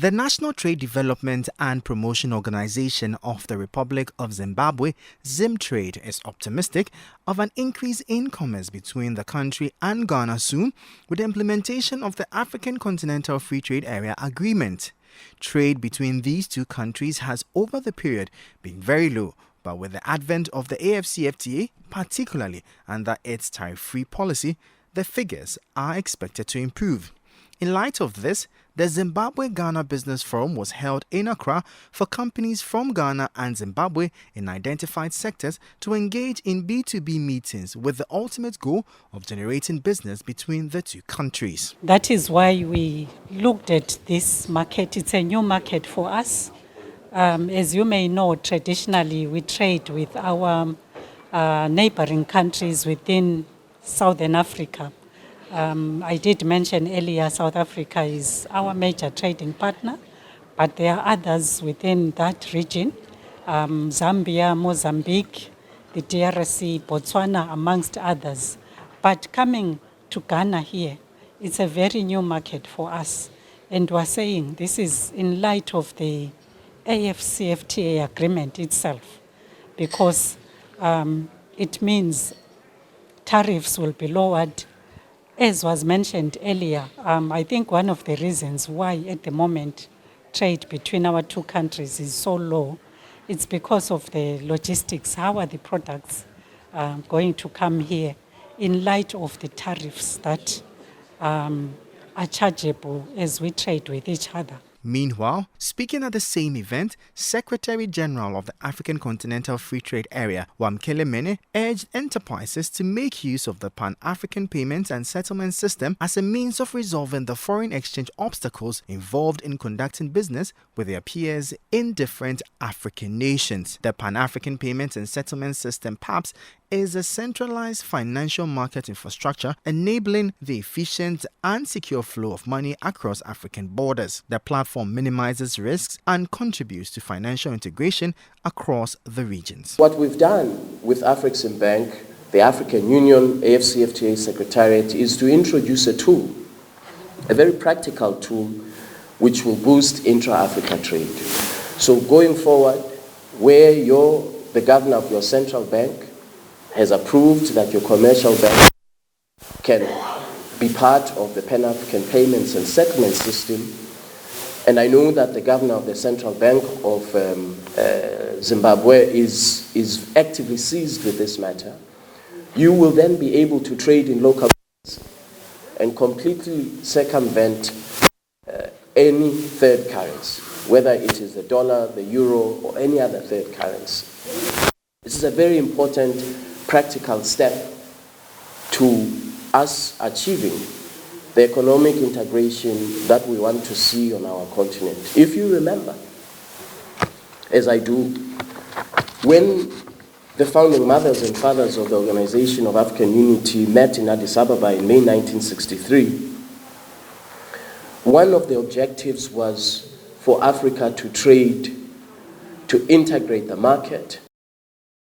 The National Trade Development and Promotion Organization of the Republic of Zimbabwe, Zimtrade, is optimistic of an increase in commerce between the country and Ghana soon with the implementation of the African Continental Free Trade Area Agreement. Trade between these two countries has over the period been very low, but with the advent of the AfCFTA, particularly under its tariff-free policy, the figures are expected to improve. In light of this, the Zimbabwe-Ghana Business Forum was held in Accra for companies from Ghana and Zimbabwe in identified sectors to engage in B2B meetings with the ultimate goal of generating business between the two countries. That is why we looked at this market. It's a new market for us. As you may know, traditionally we trade with our neighboring countries within Southern Africa. I did mention earlier South Africa is our major trading partner, but there are others within that region, Zambia, Mozambique, the DRC, Botswana, amongst others. But coming to Ghana here, it's a very new market for us. And we're saying this is in light of the AfCFTA agreement itself, because it means tariffs will be lowered. As was mentioned earlier, I think one of the reasons why at the moment trade between our two countries is so low, it's because of the logistics. How are the products going to come here in light of the tariffs that are chargeable as we trade with each other? Meanwhile, speaking at the same event, Secretary General of the African Continental Free Trade Area, Wamkele Mene, urged enterprises to make use of the Pan-African Payments and Settlement System as a means of resolving the foreign exchange obstacles involved in conducting business with their peers in different African nations. The Pan-African Payments and Settlement System, PAPS, is a centralized financial market infrastructure enabling the efficient and secure flow of money across African borders. The platform minimizes risks and contributes to financial integration across the regions. What we've done with Afreximbank, the African Union AfCFTA Secretariat, is to introduce a tool, a very practical tool, which will boost intra-Africa trade. So going forward, where the governor of your central bank has approved that your commercial bank can be part of the Pan-African Payments and Settlement System, and I know that the governor of the Central Bank of Zimbabwe is actively seized with this matter, you will then be able to trade in local currency and completely circumvent any third currency, whether it is the dollar, the euro, or any other third currency. This is a very important practical step to us achieving the economic integration that we want to see on our continent. If you remember, as I do, when the founding mothers and fathers of the Organization of African Unity met in Addis Ababa in May 1963, one of the objectives was for Africa to trade, to integrate the market,